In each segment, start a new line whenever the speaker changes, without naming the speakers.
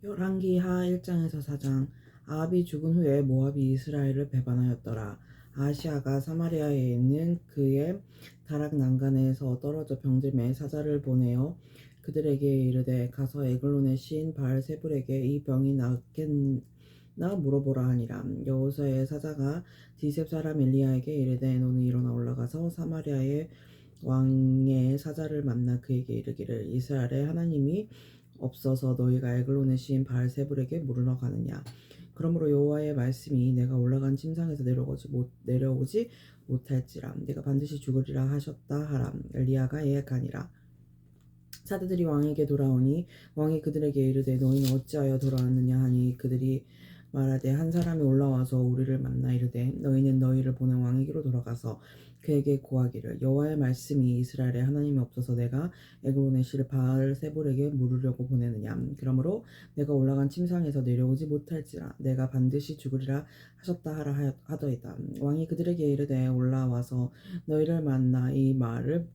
열왕기하 1장에서 4장. 아합이 죽은 후에 모압이 이스라엘을 배반하였더라. 아하시아가 사마리아에 있는 그의 다락 난간에서 떨어져 병들매 사자를 보내어 그들에게 이르되 가서 에글론의 시인 바알세불에게 이 병이 낫겠나 물어보라 하니라. 여호수아의 사자가 디셉 사람 엘리야에게 이르되 너는 일어나 올라가서 사마리아의 왕의 사자를 만나 그에게 이르기를 이스라엘의 하나님이 없어서 너희가 에글론의 시인 바알세불에게 물으러 가느냐. 그러므로 여호와의 말씀이 내가 올라간 침상에서 내려오지 못할지라 내가 반드시 죽으리라 하셨다 하라. 엘리야가 예약하니라. 사대들이 왕에게 돌아오니 왕이 그들에게 이르되 너희는 어찌하여 돌아왔느냐 하니 그들이 말하되 한 사람이 올라와서 우리를 만나 이르되 너희는 너희를 보낸 왕에게로 돌아가서 그에게 고하기를 여호와의 말씀이 이스라엘의 하나님이 없어서 내가 에글론의 실 바알세불에게 물으려고 보내느냐. 그러므로 내가 올라간 침상에서 내려오지 못할지라 내가 반드시 죽으리라 하셨다 하라 하더이다. 왕이 그들에게 이르되 올라와서 너희를 만나 이 말을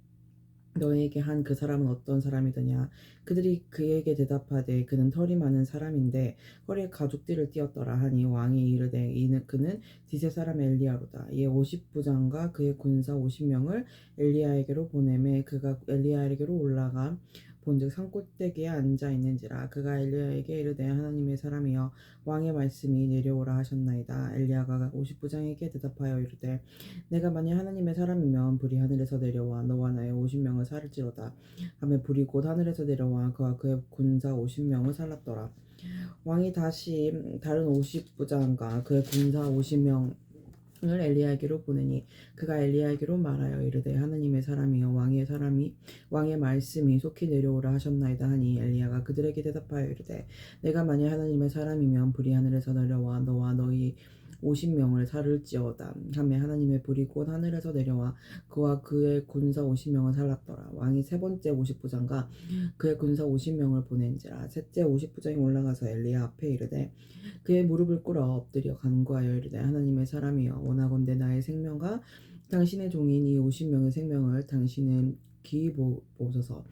너에게 한 그 사람은 어떤 사람이더냐. 그들이 그에게 대답하되 그는 털이 많은 사람인데 허리에 가죽띠를 띠었더라 하니 왕이 이르되 그는 디세 사람 엘리야로다. 이에 50부장과 그의 군사 50명을 엘리야에게로 보내매 그가 엘리야에게로 올라가 본즉 산꼭대기에 앉아 있는지라. 그가 엘리야에게 이르되 하나님의 사람이여 왕의 말씀이 내려오라 하셨나이다. 엘리야가 50부장에게 대답하여 이르되 내가 만일 하나님의 사람이면 불이 하늘에서 내려와 너와 나의 50명을 살을지로다 하며 불이 곧 하늘에서 내려와 그와 그의 군사 50명을 살랐더라. 왕이 다시 다른 50부장과 그의 군사 50명을 엘리야에게로 보내니 그가 엘리야에게로 말하여 이르되 하나님의 사람이여 왕의 말씀이 속히 내려오라 하셨나이다 하니 엘리야가 그들에게 대답하여 이르되 내가 만일 하나님의 사람이면 불이 하늘에서 내려와 너와 너희 50명을 살을지어다 하며 하나님의 불이 곧 하늘에서 내려와 그와 그의 군사 50명을 살랐더라. 왕이 세 번째 50부장과 그의 군사 50명을 보낸지라. 셋째 50부장이 올라가서 엘리야 앞에 이르되 그의 무릎을 꿇어 엎드려 간구하여 이르되 하나님의 사람이여 원하건대 나의 생명과 당신의 종인 이 50명의 생명을 당신은 기이 보소서.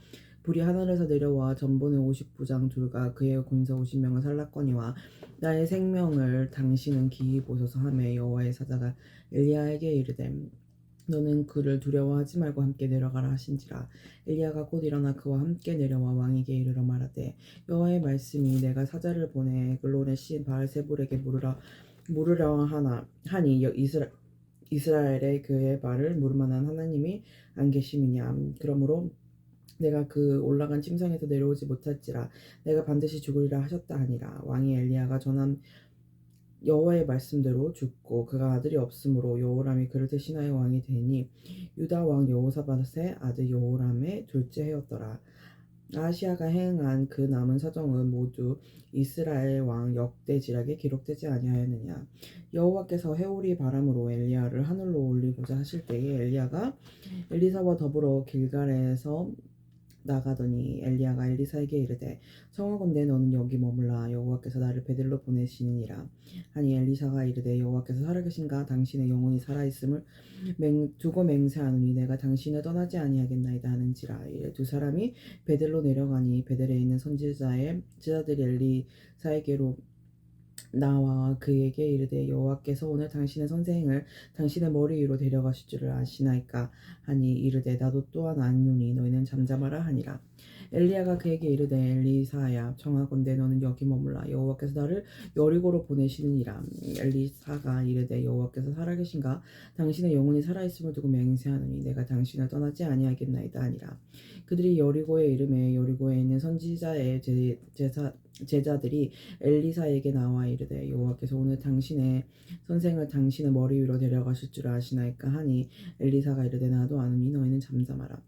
불이 하늘에서 내려와 전본의 50부장 둘과 그의 군사 50명을 살랐거니와 나의 생명을 당신은 기이 보소서 하며 여호와의 사자가 엘리야에게 이르되 너는 그를 두려워하지 말고 함께 내려가라 하신지라. 엘리야가 곧 일어나 그와 함께 내려와 왕에게 이르러 말하되 여호와의 말씀이 내가 사자를 보내 에글론의 시인 바알세불에게 물으려 하니 이스라엘의 그의 말을 물을 만한 하나님이 안 계심이냐. 그러므로 내가 그 올라간 침상에서 내려오지 못할지라 내가 반드시 죽으리라 하셨다 하니라. 왕이 엘리야가 전한 여호와의 말씀대로 죽고 그가 아들이 없으므로 여호람이 그를 대신하여 왕이 되니 유다 왕 여호사밧의 아들 여호람의 둘째 해였더라. 아하시아가 행한 그 남은 사정은 모두 이스라엘 왕 역대지략에 기록되지 아니하였느냐. 여호와께서 회오리 바람으로 엘리야를 하늘로 올리고자 하실 때에 엘리야가 엘리사와 더불어 길갈에서 나가더니 엘리야가 엘리사에게 이르되 청하건대 너는 여기 머물라 여호와께서 나를 베들로 보내시느니라 하니 엘리사가 이르되 여호와께서 살아계신가 당신의 영혼이 살아있음을 두고 맹세하노니 내가 당신을 떠나지 아니하겠나이다 하는지라. 이에 두 사람이 베델로 내려가니 베델에 있는 선지자의 제자들이 엘리사에게로 나와 그에게 이르되 여호와께서 오늘 당신의 선생을 당신의 머리 위로 데려가실 줄을 아시나이까 하니 이르되 나도 또한 아노니 너희는 잠잠하라 하니라. 엘리야가 그에게 이르되 엘리사야 청하건대 너는 여기 머물라 여호와께서 나를 여리고로 보내시느니라. 엘리사가 이르되 여호와께서 살아계신가 당신의 영혼이 살아있음을 두고 맹세하노니 내가 당신을 떠나지 아니하겠나이다 하니라. 그들이 여리고에 이르매 여리고에 있는 선지자의 제자들이 엘리사에게 나와 이르되 여호와께서 오늘 당신의 선생을 당신의 머리 위로 데려가실 줄 아시나이까 하니 엘리사가 이르되 나도 아노니 너희는 잠잠하라.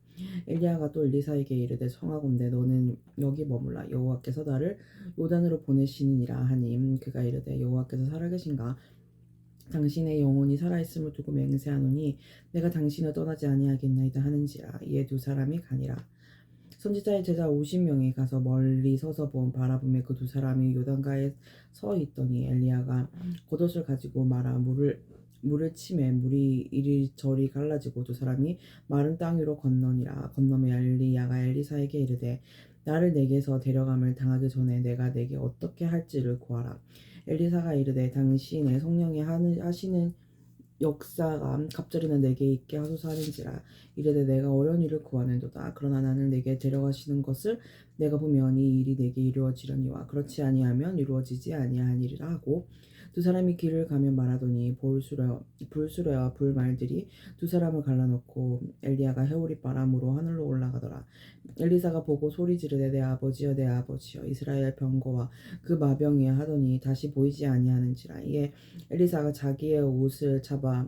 엘리야가 또 엘리사에게 이르되 청하건대 너는 여기 머물라 여호와께서 나를 요단으로 보내시느니라 하니 그가 이르되 여호와께서 살아계신가 당신의 영혼이 살아있음을 두고 맹세하노니 내가 당신을 떠나지 아니하겠나이다 하는지라. 이에 두 사람이 가니라. 선지자의 제자 50명이 가서 멀리 서서 바라보며 그 두 사람이 요단가에 서 있더니 엘리야가 겉옷을 가지고 말아 물을 치매 물이 이리저리 갈라지고 두 사람이 마른 땅 위로 건너니라. 건너며 엘리야가 엘리사에게 이르되 나를 내게서 데려감을 당하기 전에 내가 내게 어떻게 할지를 구하라. 엘리사가 이르되 당신의 성령이 하시는 역사가 갑자기나 내게 있게 하소서 하는지라. 이르되 내가 어려운 일을 구하는도다. 그러나 나는 내게 데려가시는 것을 내가 보면 이 일이 내게 이루어지려니와 그렇지 아니하면 이루어지지 아니하니라 하고 두 사람이 길을 가며 말하더니 불수레와 불말들이 두 사람을 갈라놓고 엘리야가 해오리 바람으로 하늘로 올라가더라. 엘리사가 보고 소리 지르되 내 아버지여 내 아버지여 이스라엘 병거와 그 마병이여 하더니 다시 보이지 아니하는지라. 이에 엘리사가 자기의 옷을 잡아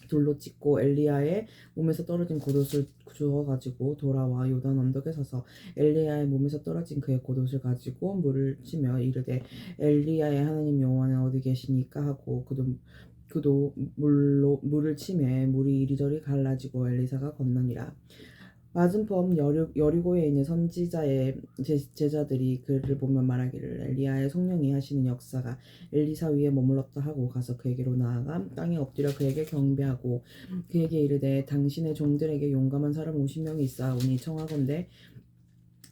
돌로 찢고 엘리야의 몸에서 떨어진 겉옷을 주워 가지고 돌아와 요단 언덕에 서서 엘리야의 몸에서 떨어진 그의 겉옷을 가지고 물을 치며 이르되 엘리야의 하나님 여호와는 어디 계시니까 하고 그도 물로 물을 치매 물이 이리저리 갈라지고 엘리사가 건너니라. 맞은편 여리고에 있는 선지자의 제자들이 그를 보며 말하기를 엘리야의 성령이 하시는 역사가 엘리사 위에 머물렀다 하고 가서 그에게로 나아가 땅에 엎드려 그에게 경배하고 그에게 이르되 당신의 종들에게 용감한 사람 50명이 있사오니 청하건대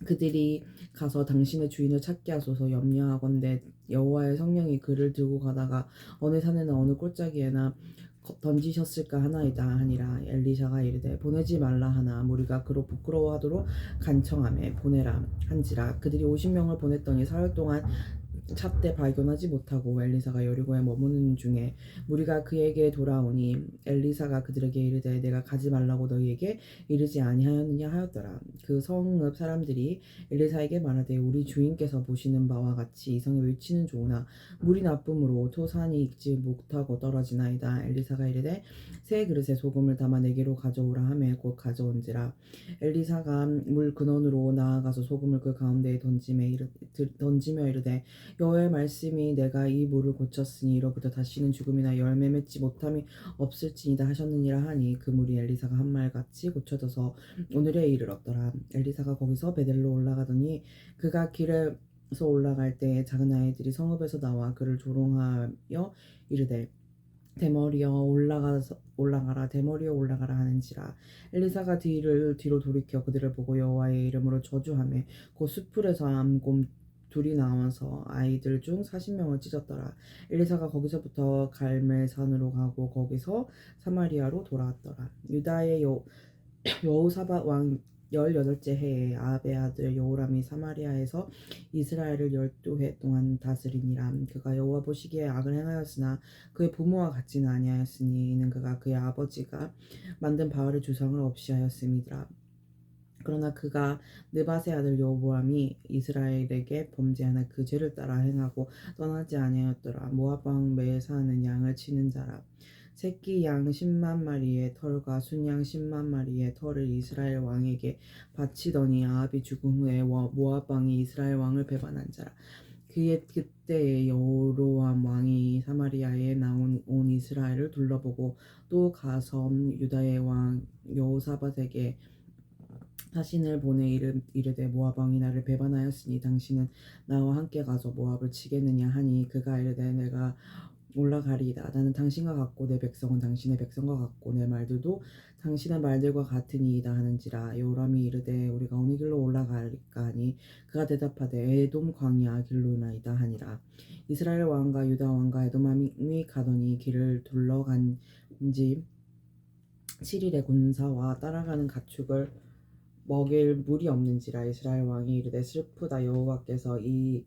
그들이 가서 당신의 주인을 찾게 하소서. 염려하건대 여호와의 성령이 그를 들고 가다가 어느 산에나 어느 골짜기에나 던지셨을까 하나이다 하니라. 엘리샤가 이르되 보내지 말라 하나 무리가 그로 부끄러워하도록 간청하며 보내라 한지라. 그들이 50명을 보냈더니 사흘 동안 찾되 발견하지 못하고 엘리사가 여리고에 머무는 중에 무리가 그에게 돌아오니 엘리사가 그들에게 이르되 내가 가지 말라고 너희에게 이르지 아니하였느냐 하였더라. 그 성읍 사람들이 엘리사에게 말하되 우리 주인께서 보시는 바와 같이 이 성의 위치는 좋으나 물이 나쁨으로 토산이 익지 못하고 떨어지나이다. 엘리사가 이르되 새 그릇에 소금을 담아 내게로 가져오라 하매 곧 가져온지라. 엘리사가 물 근원으로 나아가서 소금을 그 가운데에 던지며 이르되 여호와의 말씀이 내가 이 물을 고쳤으니 이로부터 다시는 죽음이나 열매 맺지 못함이 없을지니라 하셨느니라 하니 그 물이 엘리사가 한 말같이 고쳐져서 오늘에 이르렀더라. 엘리사가 거기서 베델로 올라가더니 그가 길에서 올라갈 때 작은 아이들이 성읍에서 나와 그를 조롱하여 이르되 대머리여 올라가라 대머리여 올라가라 하는지라. 엘리사가 뒤로 돌이켜 그들을 보고 여호와의 이름으로 저주하며 곧 수풀에서 암곰 둘이 나와서 아이들 중 40명을 찢었더라. 엘리사가 거기서부터 갈멜산으로 가고 거기서 사마리아로 돌아왔더라. 유다의 여호사밧 왕 18째 해에 아합의 아들 여호람이 사마리아에서 이스라엘을 12해 동안 다스리니라. 그가 여호와 보시기에 악을 행하였으나 그의 부모와 같지는 아니하였으니 이는 그가 그의 아버지가 만든 바알의 주상을 없이 하였음이더라. 그러나 그가 느밧의 아들 여로보암이 이스라엘에게 범죄하나 그 죄를 따라 행하고 떠나지 아니하였더라. 모압 왕 메사는 양을 치는 자라. 새끼 양 10만 마리의 털과 순양 10만 마리의 털을 이스라엘 왕에게 바치더니 아합이 죽은 후에 모압 왕이 이스라엘 왕을 배반한 자라. 그때에 여로보암 왕이 사마리아에 온 이스라엘을 둘러보고 또 가서 유다의 왕 여호사밧에게 사신을 보내 이르되 모압 왕이 나를 배반하였으니 당신은 나와 함께 가서 모압을 치겠느냐 하니 그가 이르되 내가 올라가리이다. 나는 당신과 같고 내 백성은 당신의 백성과 같고 내 말들도 당신의 말들과 같으니이다 하는지라. 요람이 이르되 우리가 어느 길로 올라갈까 하니 그가 대답하되 에돔 광야 길로나이다 하니라. 이스라엘 왕과 유다 왕과 에돔 왕이 가더니 길을 둘러간지 7일의 군사와 따라가는 가축을 먹일 물이 없는지라. 이스라엘 왕이 이르되 슬프다. 여호와께서 이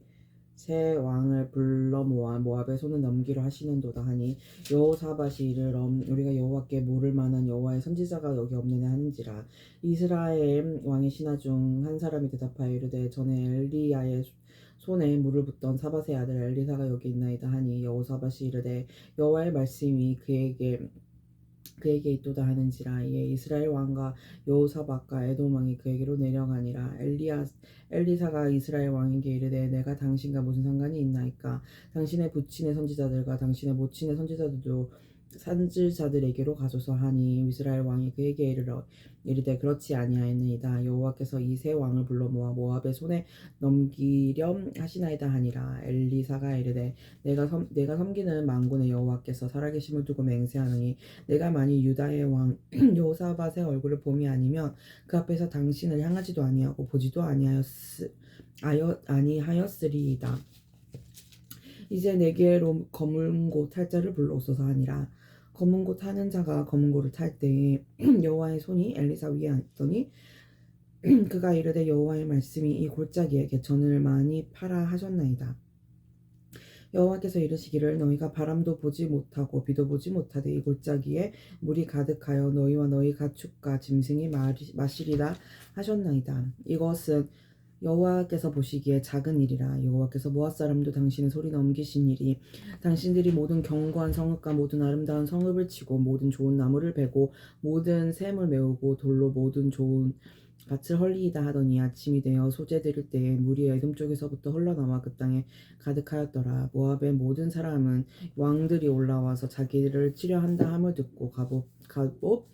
새 왕을 불러 모아 모압의 손을 넘기려 하시는도다 하니 여호사밧이 이르러 우리가 여호와께 물을 만한 여호와의 선지자가 여기 없느냐 하는지라. 이스라엘 왕의 신하 중 한 사람이 대답하여 이르되 전에 엘리야의 손에 물을 붓던 사밧의 아들 엘리사가 여기 있나이다 하니 여호사밧이 이르되 여호와의 말씀이 그에게 있도다 하는지라. 이에 이스라엘 왕과 여호사밧과 에돔 왕이 그에게로 내려가니라. 엘리사가 이스라엘 왕에게 이르되 내가 당신과 무슨 상관이 있나이까. 당신의 부친의 선지자들과 당신의 모친의 선지자들도 산지자들에게로 가소서 하니 이스라엘 왕이 그에게 이르되 그렇지 아니하였나이다. 여호와께서 이 세 왕을 불러 모아 모압의 손에 넘기렴 하시나이다 하니라. 엘리사가 이르되 내가 섬기는 만군의 여호와께서 살아계심을 두고 맹세하노니 내가 만일 유다의 왕 여호사밧의 얼굴을 봄이 아니면 그 앞에서 당신을 향하지도 아니하고 보지도 아니하였으리이다. 이제 내게로 검은 고 탈 자를 불러오소서 하니라. 검은 고 타는 자가 검은 고를 탈 때에 여호와의 손이 엘리사 위에 있더니 그가 이르되 여호와의 말씀이 이 골짜기에게 전을 많이 파라 하셨나이다. 여호와께서 이르시기를 너희가 바람도 보지 못하고 비도 보지 못하되 이 골짜기에 물이 가득하여 너희와 너희 가축과 짐승이 마시리라 하셨나이다. 이것은 여호와께서 보시기에 작은 일이라. 여호와께서 모압 사람도 당신의 소리 넘기신 일이 당신들이 모든 견고한 성읍과 모든 아름다운 성읍을 치고 모든 좋은 나무를 베고 모든 샘을 메우고 돌로 모든 좋은 밭을 헐리이다 하더니 아침이 되어 소재들일 때에 물이 에돔 쪽에서부터 흘러나와 그 땅에 가득하였더라. 모압의 모든 사람은 왕들이 올라와서 자기를 치려한다 함을 듣고 갑옷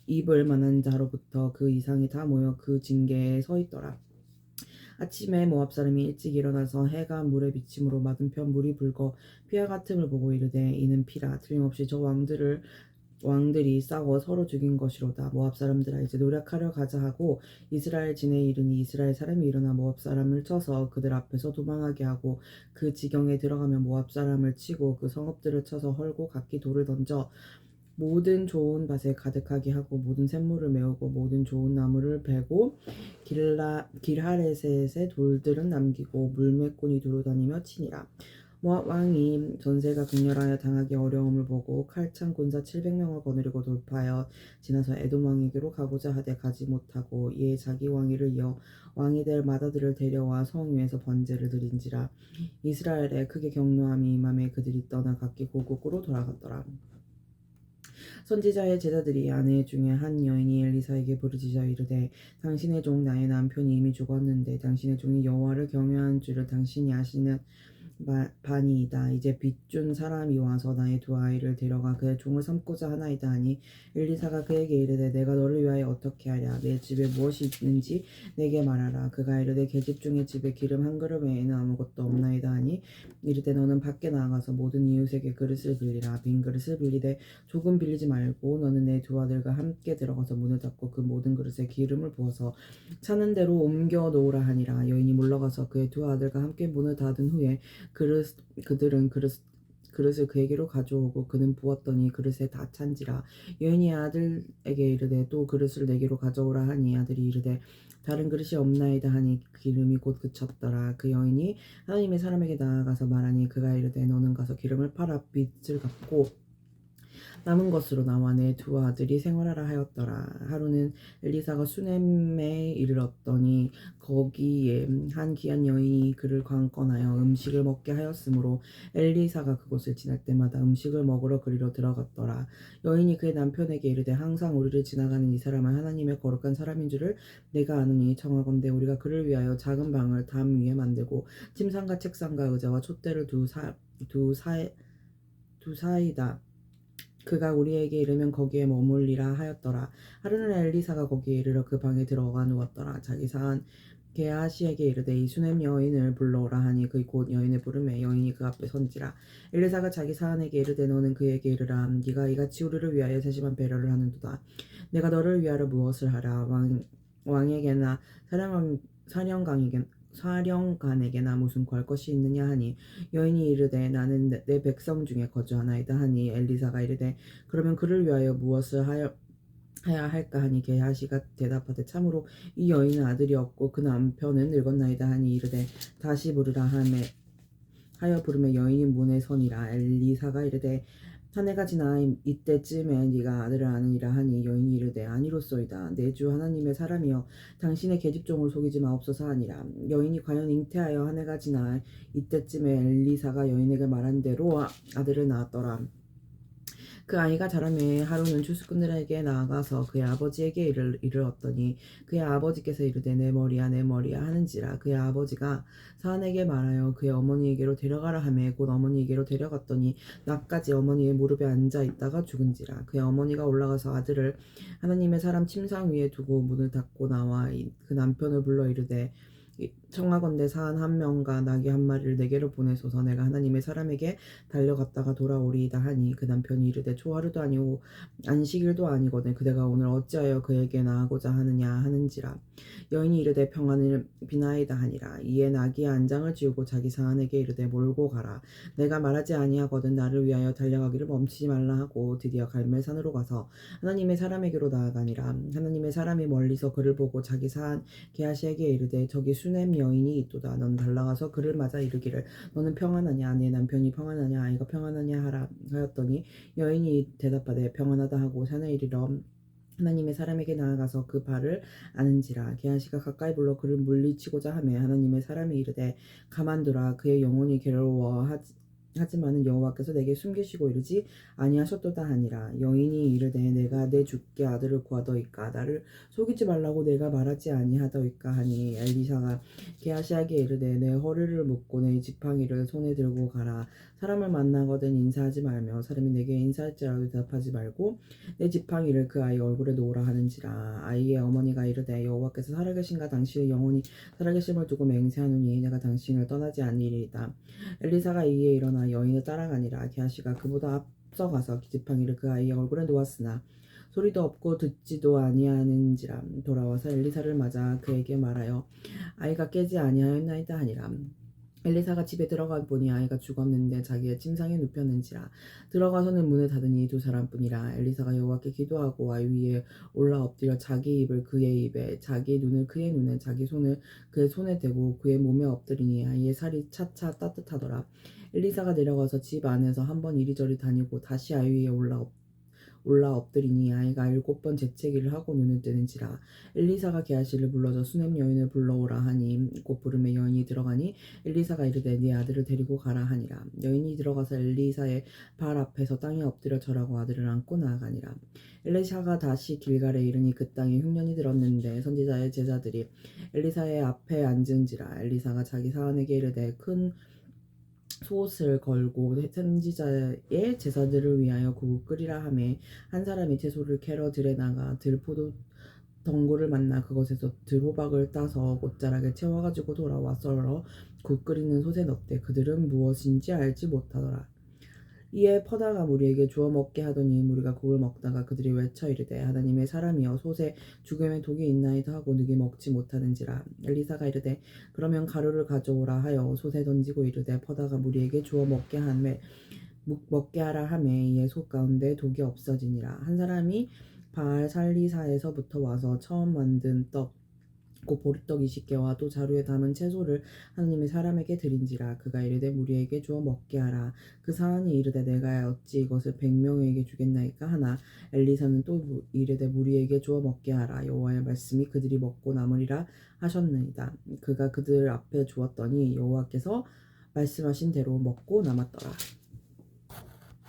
입을 만한 자로부터 그 이상이 다 모여 그 징계에 서 있더라. 아침에 모압 사람이 일찍 일어나서 해가 물에 비침으로 맞은편 물이 붉어 피와 같음을 보고 이르되 이는 피라. 틀림없이 저 왕들이 싸워 서로 죽인 것이로다. 모압 사람들아 이제 노력하려 가자 하고 이스라엘 진에 이르니 이스라엘 사람이 일어나 모압 사람을 쳐서 그들 앞에서 도망하게 하고 그 지경에 들어가면 모압 사람을 치고 그 성읍들을 쳐서 헐고 각기 돌을 던져 모든 좋은 밭에 가득하게 하고 모든 샘물을 메우고 모든 좋은 나무를 베고 길하레셋의 돌들은 남기고 물매꾼이 두루 다니며 치니라. 모압 왕이 전세가 극렬하여 당하기 어려움을 보고 칼창 군사 700명을 거느리고 돌파하여 지나서 에돔 왕에게로 가고자 하되 가지 못하고 이에 자기 왕위를 이어 왕이 될 맏아들을 데려와 성 위에서 번제를 드린지라. 이스라엘에 크게 경노함이 임함에 그들이 떠나 각기 고국으로 돌아갔더라. 선지자의 제자들이 아내 중에 한 여인이 엘리사에게 부르짖어 이르되 당신의 종 나의 남편이 이미 죽었는데 당신의 종이 여호와를 경외한 줄을 당신이 아시는 바니이다. 이제 빚준 사람이 와서 나의 두 아이를 데려가 그의 종을 삼고자 하나이다 하니 엘리사가 그에게 이르되 내가 너를 위하여 어떻게 하랴. 내 집에 무엇이 있는지 내게 말하라. 그가 이르되 계집 중에 집에 기름 한 그릇 외에는 아무것도 없나이다 하니 이르되 너는 밖에 나가서 모든 이웃에게 그릇을 빌리라. 빈 그릇을 빌리되 조금 빌리지 말고 너는 내 두 아들과 함께 들어가서 문을 닫고 그 모든 그릇에 기름을 부어서 차는 대로 옮겨 놓으라 하니라. 여인이 물러가서 그의 두 아들과 함께 문을 닫은 후에 그들은 그릇을 그에게로 가져오고 그는 부었더니 그릇에 다 찬지라. 여인이 아들에게 이르되 또 그릇을 내게로 가져오라 하니 아들이 이르되 다른 그릇이 없나이다 하니 기름이 곧 그쳤더라. 그 여인이 하나님의 사람에게 나아가서 말하니 그가 이르되 너는 가서 기름을 팔아 빚을 갚고 남은 것으로 나와 내 두 아들이 생활하라 하였더라. 하루는 엘리사가 수넴에 이르렀더니 거기에 한 귀한 여인이 그를 관건하여 음식을 먹게 하였으므로 엘리사가 그곳을 지날 때마다 음식을 먹으러 그리로 들어갔더라. 여인이 그의 남편에게 이르되 항상 우리를 지나가는 이 사람은 하나님의 거룩한 사람인 줄을 내가 아노니 청하건대 우리가 그를 위하여 작은 방을 담 위에 만들고 침상과 책상과 의자와 촛대를 두사이다. 그가 우리에게 이르면 거기에 머물리라 하였더라. 하루는 엘리사가 거기에 이르러 그 방에 들어가 누웠더라. 자기 사한 게하시에게 이르되 이 수넴 여인을 불러오라 하니 그 곧 여인을 부르매 여인이 그 앞에 선지라. 엘리사가 자기 사한에게 이르되 너는 그에게 이르라. 네가 이같이 우리를 위하여 세심한 배려를 하는도다. 내가 너를 위하여 무엇을 하라. 왕에게나 사령관에게나 무슨 구할 것이 있느냐 하니 여인이 이르되 나는 내 백성 중에 거주하나이다 하니 엘리사가 이르되 그러면 그를 위하여 무엇을 하여야 할까 하니 게하시가 대답하되 참으로 이 여인은 아들이 없고 그 남편은 늙었나이다 하니 이르되 다시 부르라 하여 부르며 여인이 문에 서니라. 엘리사가 이르되 한 해가 지나 이때쯤에 네가 아들을 아느니라 하니 여인이 이르되 아니로소이다. 내 주 하나님의 사람이여 당신의 계집종을 속이지 마옵소서 하니라. 여인이 과연 잉태하여 한 해가 지나 이때쯤에 엘리사가 여인에게 말한 대로 아들을 낳았더라. 그 아이가 자라매 하루는 주수꾼들에게 나아가서 그의 아버지에게 이르렀더니 그의 아버지께서 이르되 내 머리야 내 머리야 하는지라. 그의 아버지가 사안에게 말하여 그의 어머니에게로 데려가라 하매 곧 어머니에게로 데려갔더니 낮까지 어머니의 무릎에 앉아 있다가 죽은지라. 그의 어머니가 올라가서 아들을 하나님의 사람 침상 위에 두고 문을 닫고 나와 그 남편을 불러 이르되 청하건대 사안 한 명과 나귀 한 마리를 내게로 보내소서. 내가 하나님의 사람에게 달려갔다가 돌아오리이다 하니 그 남편이 이르되 초하루도 아니오 안식일도 아니거든 그대가 오늘 어찌하여 그에게 나아가고자 하느냐 하는지라. 여인이 이르되 평안을 비나이다 하니라. 이에 나귀의 안장을 지우고 자기 사안에게 이르되 몰고 가라. 내가 말하지 아니하거든 나를 위하여 달려가기를 멈추지 말라 하고 드디어 갈멜산으로 가서 하나님의 사람에게로 나아가니라. 하나님의 사람이 멀리서 그를 보고 자기 사안 게하시에게 이르되 저기 수넴 여인이 있도다. 너는 달라가서 그를 맞아 이르기를 너는 평안하냐 내 남편이 평안하냐 아이가 평안하냐 하라 하였더니 여인이 대답하되 평안하다 하고 산에 이르러 하나님의 사람에게 나아가서 그 발을 아는지라. 게하시가 가까이 불러 그를 물리치고자 하매 하나님의 사람이 이르되 가만두라. 그의 영혼이 하지만은 여호와께서 내게 숨기시고 이르지 아니하셨도다 하니라. 여인이 이르되 내가 내 주께 아들을 구하더이까 나를 속이지 말라고 내가 말하지 아니하더이까 하니 엘리사가 게하시에게 이르되 내 허리를 묶고 내 지팡이를 손에 들고 가라. 사람을 만나거든 인사하지 말며 사람이 내게 인사할지라도 대답하지 말고 내 지팡이를 그 아이 얼굴에 놓으라 하는지라. 아이의 어머니가 이르되 여호와께서 살아계신가 당신의 영혼이 살아계심을 두고 맹세하노니 내가 당신을 떠나지 아니리이다. 엘리사가 이에 일어나 여인을 따라가니라. 게하시가 그보다 앞서가서 지팡이를 그 아이의 얼굴에 놓았으나 소리도 없고 듣지도 아니하는지라. 돌아와서 엘리사를 맞아 그에게 말하여 아이가 깨지 아니하였나이다 하니라. 엘리사가 집에 들어가 보니 아이가 죽었는데 자기의 침상에 눕혔는지라. 들어가서는 문을 닫으니 두 사람뿐이라. 엘리사가 여호와께 기도하고 아이 위에 올라 엎드려 자기 입을 그의 입에 자기 눈을 그의 눈에 자기 손을 그의 손에 대고 그의 몸에 엎드리니 아이의 살이 차차 따뜻하더라. 엘리사가 내려가서 집 안에서 한번 이리저리 다니고 다시 아이 위에 올라 엎드리니 아이가 7번 재채기를 하고 눈을 뜨는지라. 엘리사가 게하시를 불러서 수넴 여인을 불러오라 하니 곧 부름에 여인이 들어가니 엘리사가 이르되 네 아들을 데리고 가라 하니라. 여인이 들어가서 엘리사의 발 앞에서 땅에 엎드려 절하고 아들을 안고 나아가니라. 엘리사가 다시 길갈에 이르니 그 땅에 흉년이 들었는데 선지자의 제자들이 엘리사의 앞에 앉은지라. 엘리사가 자기 사안에게 이르되 큰 소옷을 걸고 선지자의 제사들을 위하여 국을 끓이라 하매 한 사람이 채소를 캐러 들에 나가 들포도 덩굴을 만나 그것에서 들호박을 따서 옷자락에 채워가지고 돌아와 썰어 국 끓이는 솥에 넣되 그들은 무엇인지 알지 못하더라. 이에 퍼다가 무리에게 주어 먹게 하더니 무리가 국을 먹다가 그들이 외쳐 이르되 하나님의 사람이여 솥에 죽음의 독이 있나이다 하고 누게 먹지 못하는지라. 엘리사가 이르되 그러면 가루를 가져오라 하여 솥에 던지고 이르되 퍼다가 무리에게 주어 먹게 하라 하매 이에 솥 가운데 독이 없어지니라. 한 사람이 바알 살리사에서부터 와서 처음 만든 떡 곧 보리떡 20개와 또 자루에 담은 채소를 하나님의 사람에게 드린지라. 그가 이르되 무리에게 주어 먹게 하라. 그 사안이 이르되 내가 어찌 이것을 100명에게 주겠나이까 하나 엘리사는 또 이르되 무리에게 주어 먹게 하라. 여호와의 말씀이 그들이 먹고 남으리라 하셨나이다. 그가 그들 앞에 주었더니 여호와께서 말씀하신 대로 먹고 남았더라.